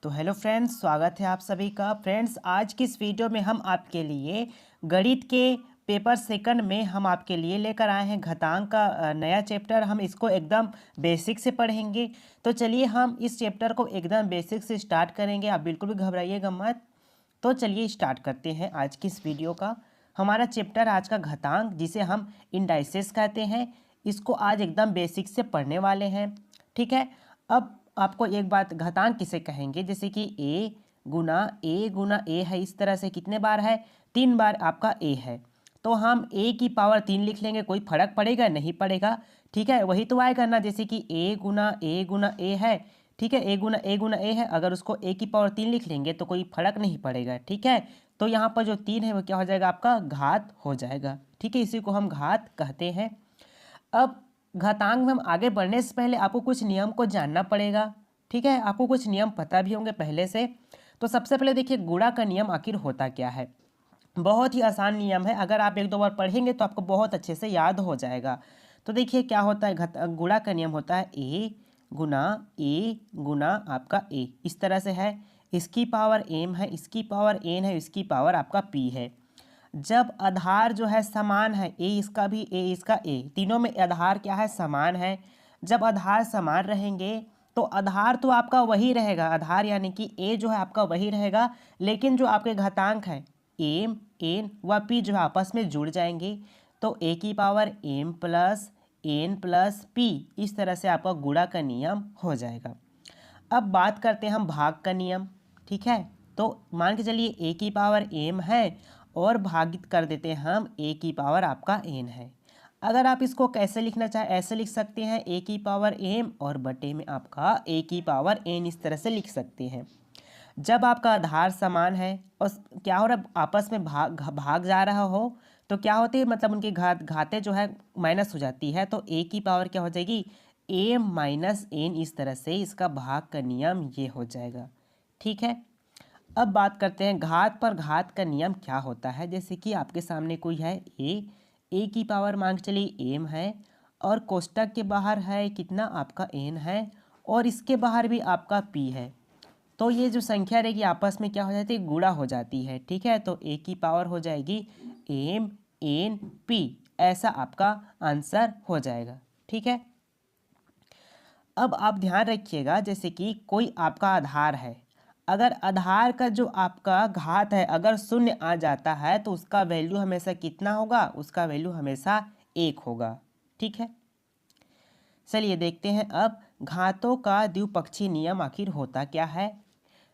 तो hello friends, स्वागत है आप सभी का। फ्रेंड्स, आज की इस वीडियो में हम आपके लिए गणित के पेपर सेकंड में हम आपके लिए लेकर आए हैं घातांक का नया चैप्टर। हम इसको एकदम बेसिक से पढ़ेंगे। तो चलिए हम इस चैप्टर को एकदम बेसिक से स्टार्ट करेंगे। आप बिल्कुल भी घबराइएगा मत। तो चलिए स्टार्ट करते हैं आज की इस वीडियो का। हमारा चैप्टर आज का घातांक, जिसे हम इंडाइसेस कहते हैं, इसको आज एकदम बेसिक से पढ़ने वाले हैं। ठीक है। अब आपको एक बात, घातांक किसे कहेंगे, जैसे कि ए गुना ए है, इस तरह से कितने बार है, 3 बार आपका ए है। तो हम ए की पावर 3 लिख लेंगे, कोई फर्क पड़ेगा नहीं पड़ेगा। ठीक है, वही तो आएगा ना, जैसे कि ए गुना ए है। ठीक है, ए गुना ए है, अगर उसको ए की पावर 3 लिख लेंगे तो कोई फर्क नहीं पड़ेगा। ठीक है, तो यहाँ पर जो 3 है वो क्या हो जाएगा, आपका घात हो जाएगा। ठीक है, इसी को हम घात कहते हैं। अब घातांक में हम आगे बढ़ने से पहले आपको कुछ नियम को जानना पड़ेगा। ठीक है, आपको कुछ नियम पता भी होंगे पहले से। तो सबसे पहले देखिए, गुणा का नियम आखिर होता क्या है। बहुत ही आसान नियम है, अगर आप एक दो बार पढ़ेंगे तो आपको बहुत अच्छे से याद हो जाएगा। तो देखिए क्या होता है, गुणा का नियम होता है ए गुना आपका ए, इस तरह से है। इसकी पावर एम है, इसकी पावर एन है, इसकी पावर आपका पी है। जब आधार जो है समान है, ए इसका भी ए इसका ए, तीनों में आधार क्या है, समान है। जब आधार समान रहेंगे तो आधार तो आपका वही रहेगा, आधार यानी कि ए जो है आपका वही रहेगा, लेकिन जो आपके घातांक है एम एन व पी जो है आपस में जुड़ जाएंगे। तो ए की power M plus N plus P, इस तरह से आपका गुणा का नियम हो जाएगा। अब बात करते हैं हम भाग का नियम। ठीक है, तो मान के चलिए ए की पावर एम है और भागित कर देते हैं हम ए की पावर आपका एन है। अगर आप इसको कैसे लिखना चाहें, ऐसे लिख सकते हैं, ए की पावर एम और बटे में आपका ए की पावर एन, इस तरह से लिख सकते हैं। जब आपका आधार समान है और क्या हो रहा है, आपस में भाग जा रहा हो, तो क्या होती है, मतलब उनकी घातें जो है माइनस हो जाती है, तो ए की पावर क्या हो जाएगी, एम माइनस एन, इस तरह से इसका भाग का नियम ये हो जाएगा। ठीक है, अब बात करते हैं घात पर घात का नियम क्या होता है। जैसे कि आपके सामने कोई है ए की पावर मान के चलिए एम है, और कोष्टक के बाहर है कितना आपका एन है, और इसके बाहर भी आपका पी है। तो ये जो संख्या रहेगी आपस में क्या हो जाती है, गुणा हो जाती है। ठीक है, तो ए की पावर हो जाएगी एम एन पी, ऐसा आपका आंसर हो जाएगा। ठीक है, अब आप ध्यान रखिएगा, जैसे कि कोई आपका आधार है, अगर आधार का जो आपका घात है अगर शून्य आ जाता है तो उसका वैल्यू हमेशा कितना होगा, उसका वैल्यू हमेशा 1 होगा। ठीक है, चलिए देखते हैं अब घातों का द्विपक्षीय नियम आखिर होता क्या है।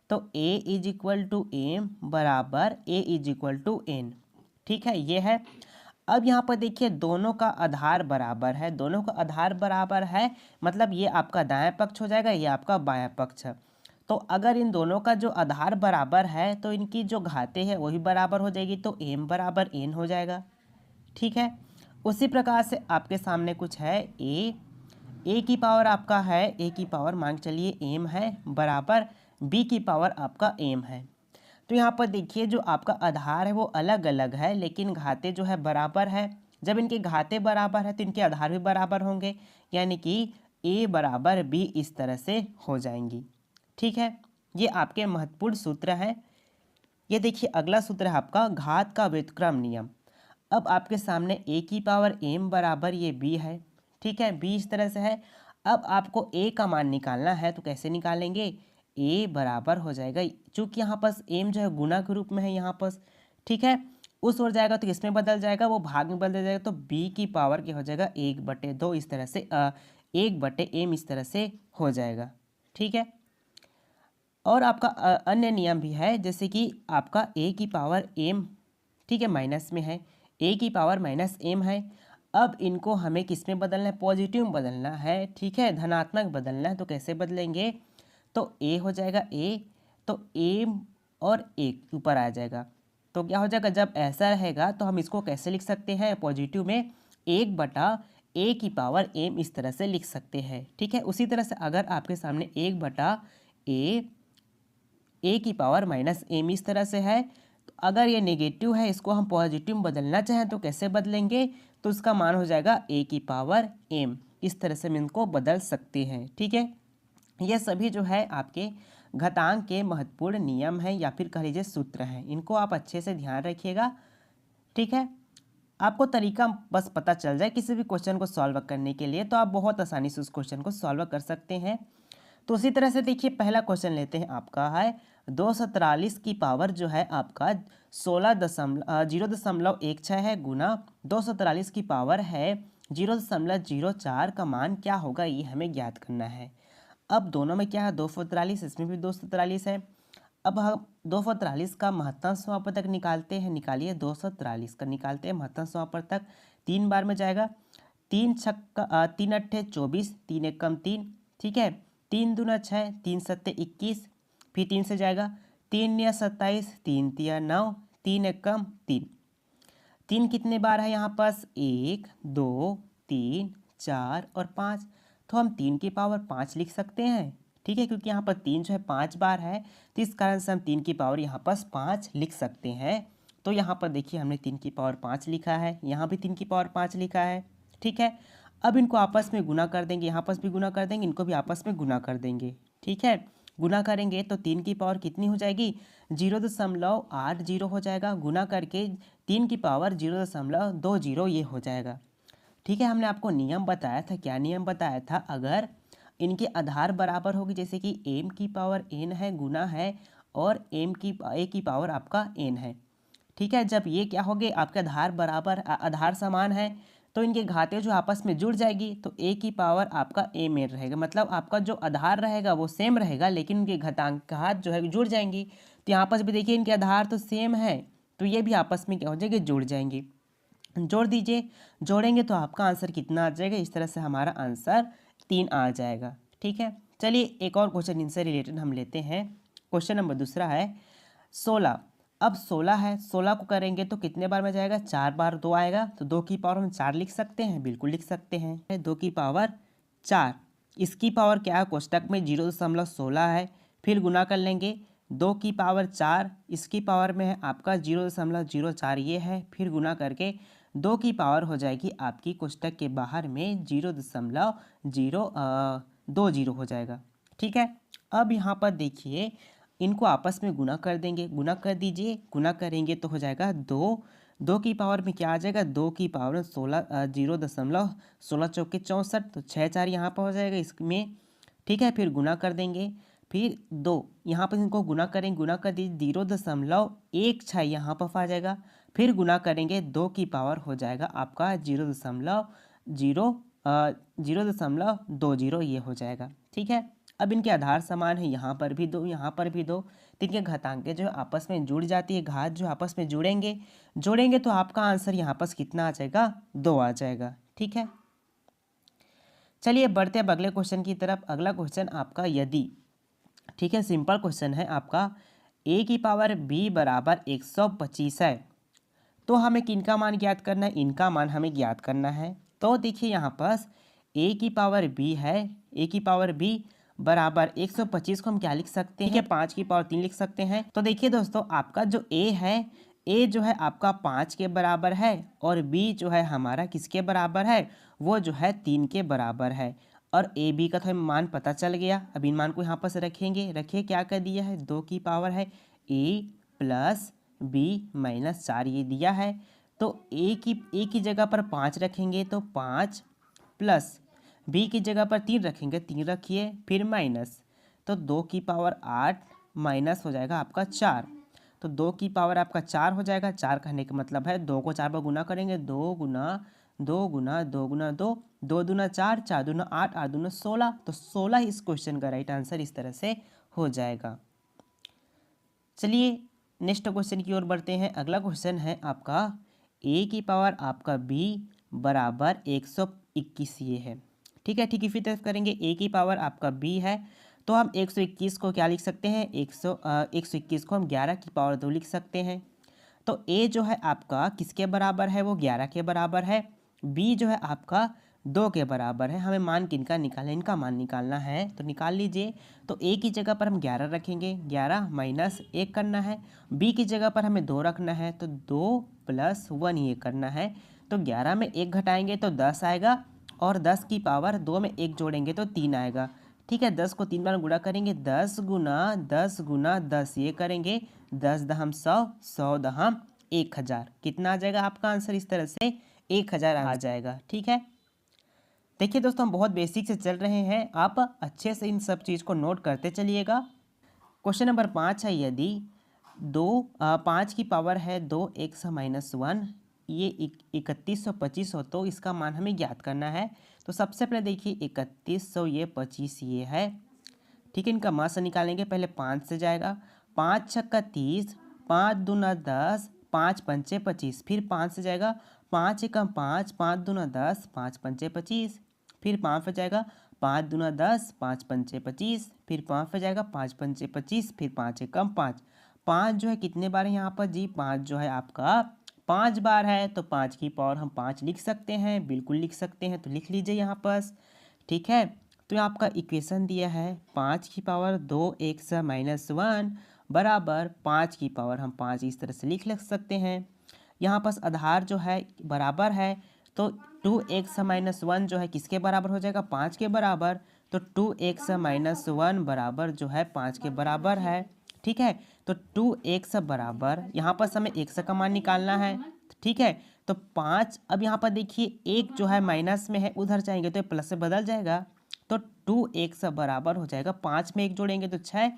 तो ए इज इक्वल टू एम बराबर ए इज इक्वल टू एन। ठीक है, ये है। अब यहाँ पर देखिए दोनों का आधार बराबर है, दोनों का आधार बराबर है, मतलब ये आपका दायां पक्ष हो जाएगा, ये आपका बायां पक्ष है। तो अगर इन दोनों का जो आधार बराबर है तो इनकी जो घातें हैं वही बराबर हो जाएगी, तो एम बराबर एन हो जाएगा। ठीक है, उसी प्रकार से आपके सामने कुछ है ए की पावर आपका है, ए की पावर मान चलिए एम है बराबर बी की पावर आपका एम है। तो यहाँ पर देखिए जो आपका आधार है वो अलग अलग है, लेकिन घातें जो है बराबर है। जब इनके घातें बराबर है तो इनके आधार भी बराबर होंगे, यानी कि ए बराबर बी, इस तरह से हो जाएंगी। ठीक है, ये आपके महत्वपूर्ण सूत्र हैं। ये देखिए अगला सूत्र है आपका घात का व्युत्क्रम नियम। अब आपके सामने ए की पावर एम बराबर ये बी है। ठीक है, बी इस तरह से है। अब आपको ए का मान निकालना है, तो कैसे निकालेंगे, ए बराबर हो जाएगा, चूंकि यहाँ पर एम जो है गुना के रूप में है यहाँ पर। ठीक है, उस ओर जाएगा तो किसमें बदल जाएगा, वो भाग में बदल जाएगा, तो बी की पावर क्या हो जाएगा 1/2, इस तरह से 1/m, इस तरह से हो जाएगा। ठीक है, और आपका अन्य नियम भी है, जैसे कि आपका ए की पावर एम, ठीक है, माइनस में है, ए की पावर माइनस एम है। अब इनको हमें किस में बदलना है, पॉजिटिव में बदलना है। ठीक है, धनात्मक बदलना है, तो कैसे बदलेंगे, तो ए हो जाएगा ए, तो एम और एक ऊपर आ जाएगा। तो क्या हो जाएगा, जब ऐसा रहेगा तो हम इसको कैसे लिख सकते हैं, पॉजिटिव में 1/a की पावर एम, इस तरह से लिख सकते हैं। ठीक है, उसी तरह से अगर आपके सामने 1/a की पावर माइनस एम, इस तरह से है, तो अगर ये नेगेटिव है, इसको हम पॉजिटिव में बदलना चाहें तो कैसे बदलेंगे, तो इसका मान हो जाएगा a की पावर m, इस तरह से हम इनको बदल सकते हैं। ठीक है, ये सभी जो है आपके घातांक के महत्वपूर्ण नियम हैं या फिर कह लीजिए सूत्र हैं, इनको आप अच्छे से ध्यान रखिएगा। ठीक है, आपको तरीका बस पता चल जाए किसी भी क्वेश्चन को सॉल्व करने के लिए, तो आप बहुत आसानी से उस क्वेश्चन को सॉल्व कर सकते हैं। तो उसी तरह से देखिए पहला क्वेश्चन लेते हैं, आपका है 243 की पावर जो है आपका 0.16 है गुना 243 की पावर है 0.04 का मान क्या होगा, ये हमें ज्ञात करना है। अब दोनों में क्या है 243, इसमें भी 243 है। अब हम 243 का महत्तम समापवर्तक निकालते हैं, निकालिए 243 का निकालते हैं महत्तम समापवर्तक, 3 बार में जाएगा, 3 अट्ठे 24, 3 एक कम 3, ठीक है, 3 दूना 6, 3 सत्ते 21, फिर 3 से जाएगा, 3 या 27, 3 तिया 9, 3 एक कम 3, 3 कितने बार है यहाँ पास 1 2 3 4 और 5, तो हम 3 की पावर 5 लिख सकते हैं। ठीक है, क्योंकि यहाँ पर 3 जो है 5 बार है, तो इस कारण से हम 3 की पावर यहाँ पास 5 लिख सकते हैं। तो यहाँ पर देखिए हमने 3 की पावर 5 लिखा है, यहाँ भी 3 की पावर 5 लिखा है। ठीक है, अब इनको आपस में गुना कर देंगे, यहाँ पास भी गुना कर देंगे, इनको भी आपस में गुना कर देंगे। ठीक है, गुना करेंगे तो 3 की पावर कितनी हो जाएगी 0.80 हो जाएगा, गुना करके 3 की पावर 0.20 ये हो जाएगा। ठीक है, हमने आपको नियम बताया था, क्या नियम बताया था, अगर इनके आधार बराबर होगी, जैसे कि m की पावर n है गुना है और a की पावर आपका n है। ठीक है, जब ये क्या हो गए आपके आधार बराबर आधार समान है, तो इनके घाते जो आपस में जुड़ जाएगी, तो a की पावर आपका a में रहेगा, मतलब आपका जो आधार रहेगा वो सेम रहेगा, लेकिन उनके घात जो है जुड़ जाएंगी। तो यहाँ पर भी देखिए इनके आधार तो सेम है, तो ये भी आपस में क्या हो जाएंगे जुड़ जाएंगे। जोड़ दीजिए, जोड़ेंगे तो आपका आंसर कितना आ जाएगा, इस तरह से हमारा आंसर 3 आ जाएगा। ठीक है, चलिए एक और क्वेश्चन इनसे रिलेटेड हम लेते हैं। क्वेश्चन नंबर दूसरा है 16। अब 16 है, 16 को करेंगे तो कितने बार में जाएगा 4 बार, 2 आएगा, तो 2 की पावर हम 4 लिख सकते हैं, बिल्कुल लिख सकते हैं 2 की पावर 4। इसकी पावर क्या है कोष्टक में 0.16 है, फिर गुना कर लेंगे 2 की पावर 4, इसकी पावर में है आपका 0.04 ये है, फिर गुना करके 2 की पावर हो जाएगी आपकी कोष्टक के बाहर में 0.020 हो जाएगा। ठीक है, अब यहाँ पर देखिए इनको आपस में गुना कर देंगे, गुना कर दीजिए, गुना करेंगे तो हो जाएगा 2 की पावर में क्या आ जाएगा 2 की पावर 0.16 चौके 64, तो 6 4 यहाँ पर हो जाएगा इसमें। ठीक है, फिर गुना कर देंगे, फिर 2 यहाँ पर इनको गुना करेंगे, गुना कर दीजिए 0.16 यहाँ पर आ जाएगा, फिर गुना करेंगे 2 की पावर हो जाएगा आपका 0.20 ये हो जाएगा। ठीक है, अब इनके आधार समान है, यहाँ पर भी 2 यहाँ पर भी 2, तो इनके घातांकें जो आपस में जुड़ जाती है, घात जो आपस में जोड़ेंगे तो आपका आंसर यहाँ पर कितना आ जाएगा 2 आ जाएगा। ठीक है, चलिए बढ़ते अब अगले क्वेश्चन की तरफ। अगला क्वेश्चन आपका यदि, ठीक है, सिंपल क्वेश्चन है आपका, a की पावर b बराबर 125 है, तो हमें किनका मान ज्ञात करना है, इनका मान हमें ज्ञात करना है। तो देखिए यहाँ पास a की पावर b है, a की पावर b बराबर 125 को हम क्या लिख सकते हैं, 5 की पावर 3 लिख सकते हैं। तो देखिए दोस्तों आपका जो a है, a जो है आपका 5 के बराबर है, और b जो है हमारा किसके बराबर है, वो जो है 3 के बराबर है, और ए बी का तो हमें मान पता चल गया। अब इन मान को यहाँ पर से रखेंगे, रखिए क्या कर दिया है 2 की पावर है a प्लस b माइनस 4 ये दिया है, तो a की जगह पर 5 रखेंगे तो 5 प्लस b की जगह पर 3 रखेंगे, 3 रखिए, फिर माइनस, तो 2 की पावर 8 माइनस हो जाएगा आपका 4, तो 2 की पावर आपका 4 हो जाएगा। 4 कहने का मतलब है 2 को 4 पर गुना करेंगे, 2 गुना 2 गुना 2 गुना 2, 2 दूना 4, 4 दूना 8, 8 दूना 16, तो 16 इस क्वेश्चन का राइट आंसर इस तरह से हो जाएगा। चलिए नेक्स्ट क्वेश्चन की ओर बढ़ते हैं। अगला क्वेश्चन है आपका a की पावर आपका b बराबर 121 ये है। ठीक है, ठीक इसी तरफ करेंगे, a की पावर आपका b है, तो हम 121 को क्या लिख सकते हैं 121 को हम 11 की पावर 2 लिख सकते हैं। तो a जो है आपका किसके बराबर है, वो 11 के बराबर है, b जो है आपका 2 के बराबर है। हमें मान किनका निकालना है, इनका मान निकालना है, तो निकाल लीजिए। तो a की जगह पर हम 11 रखेंगे, 11 माइनस 1 करना है, b की जगह पर हमें 2 रखना है, तो 2 प्लस 1 ये करना है, तो 11 में 1 घटाएंगे तो 10 आएगा, और 10 की पावर 2 में 1 जोड़ेंगे तो 3 आएगा। ठीक है, 10 को 3 बार गुणा करेंगे, 10 गुना 10 गुना 10 ये करेंगे, 10 दहम 100, 100 दहम 1000। कितना आ जाएगा आपका आंसर? इस तरह से 1000 आ जाएगा। ठीक है, देखिए दोस्तों हम बहुत बेसिक से चल रहे हैं, आप अच्छे से इन सब चीज़ को नोट करते चलिएगा। क्वेश्चन नंबर 5 है, यदि 5 की पावर है 2x-1, ये 3125 हो तो इसका मान हमें ज्ञात करना है। तो सबसे पहले देखिए 3100 ये 25 ये है, ठीक है, इनका मान से निकालेंगे। पहले 5 से जाएगा, 5 छक्का 30, 5 दूना 10, 5 पंचे 25, फिर 5 से जाएगा, 5 एकम 5, 5 दूना 10, 5 पंचे 25, फिर 5 पे जाएगा, 5 दूना 10, 5 पंचे 25, फिर 5 पे जाएगा, 5 पंचे 25, फिर 5 एकम 5। 5 जो है कितने बार है यहाँ पर जी? 5 जो है आपका 5 बार है, तो 5 की पावर हम 5 लिख सकते हैं, बिल्कुल लिख सकते हैं, तो लिख लीजिए यहाँ पर। ठीक है, तो आपका इक्वेशन दिया है 5 की पावर 2x-1 बराबर 5 की पावर हम 5 इस तरह से लिख सकते हैं। यहाँ पर आधार जो है बराबर है, तो 2x-1 जो है किसके बराबर हो जाएगा? 5 के बराबर। तो 2x-1 बराबर जो है 5 के बराबर है। ठीक है, तो 2x बराबर, यहाँ पर हमें x का मान निकालना है। ठीक है, तो 5, अब यहाँ पर देखिए एक जो है माइनस में है, उधर जाएंगे तो प्लस से बदल जाएगा, तो 2x बराबर हो जाएगा, 5 में 1 जोड़ेंगे तो 6।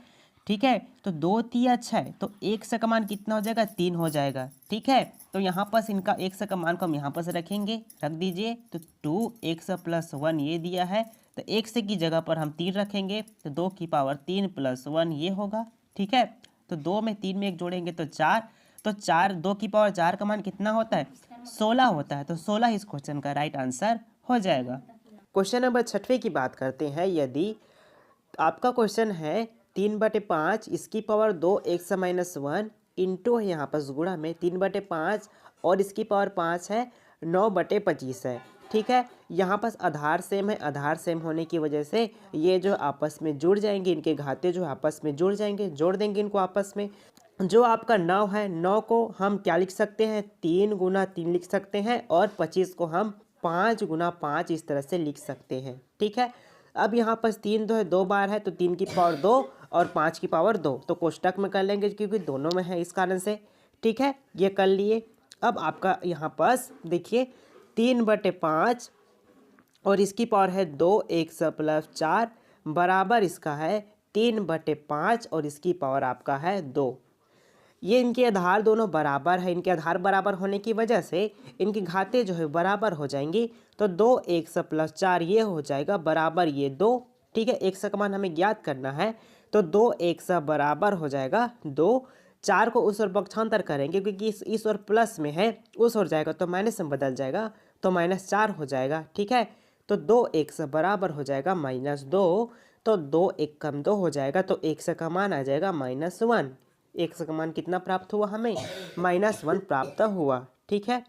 ठीक है, तो 2 तिया 6, तो x का मान कितना हो जाएगा? 3 हो जाएगा। ठीक है, तो यहाँ पर इनका x का मान को हम यहाँ पर से रखेंगे, रख दीजिए। तो 2x+1 ये दिया है, तो x की जगह पर हम 3 रखेंगे, तो 2 की पावर 3 + 1 ये होगा। ठीक है, तो 2 में 3 में 1 जोड़ेंगे तो 4, तो 4, 2 की पावर 4 का मान कितना होता है? 16 होता है, तो 16 इस क्वेश्चन का राइट आंसर हो जाएगा। क्वेश्चन नंबर 6 की बात करते हैं। यदि आपका क्वेश्चन है 3/5 इसकी पावर 2x-1 इंटू है यहाँ पर गुणा में 3/5 और इसकी पावर 5 है 9/25 है। ठीक है, यहाँ पर आधार सेम है, आधार सेम होने की वजह से ये जो आपस में जुड़ जाएंगे, इनके घाते जो आपस में जुड़ जाएंगे, जोड़ देंगे इनको आपस में। जो आपका 9 है, 9 को हम क्या लिख सकते हैं? 3 गुना 3 लिख सकते हैं, और 25 को हम 5 गुना 5 इस तरह से लिख सकते हैं। ठीक है, अब यहाँ पर 3 जो है 2 बार है, तो 3 की पावर 2 और 5 की पावर 2, तो कोष्टक में कर लेंगे क्योंकि दोनों में है इस कारण से। ठीक है, ये कर लिए। अब आपका यहाँ पास देखिए 3/5 और इसकी पावर है 2x+4 बराबर इसका है 3/5 और इसकी पावर आपका है 2। ये इनके आधार दोनों बराबर है, इनके आधार बराबर होने की वजह से इनके घाते जो है बराबर हो जाएंगी, तो 2x+4 ये हो जाएगा बराबर ये 2। ठीक है, x का मान हमें ज्ञात करना है, तो 2x बराबर हो जाएगा 2। 4 को उस ओर पक्षांतर करेंगे क्योंकि इस ओर प्लस में है, उस ओर जाएगा तो माइनस में बदल जाएगा, तो -4 हो जाएगा। ठीक है, तो 2x बराबर हो जाएगा -2, तो 2 1 कम 2 हो जाएगा, तो x का मान आ जाएगा -1। x का मान कितना प्राप्त हुआ? हमें -1 प्राप्त हुआ। ठीक है,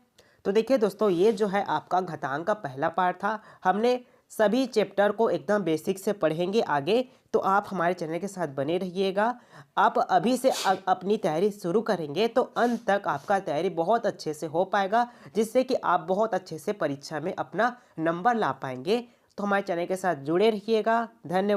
तो देखिए दोस्तों ये जो है आपका घातांक का पहला पार्ट था। हमने सभी चैप्टर को एकदम बेसिक से पढ़ेंगे आगे, तो आप हमारे चैनल के साथ बने रहिएगा। आप अभी से अपनी तैयारी शुरू करेंगे तो अंत तक आपका तैयारी बहुत अच्छे से हो पाएगा, जिससे कि आप बहुत अच्छे से परीक्षा में अपना नंबर ला पाएंगे। तो हमारे चैनल के साथ जुड़े रहिएगा। धन्यवाद।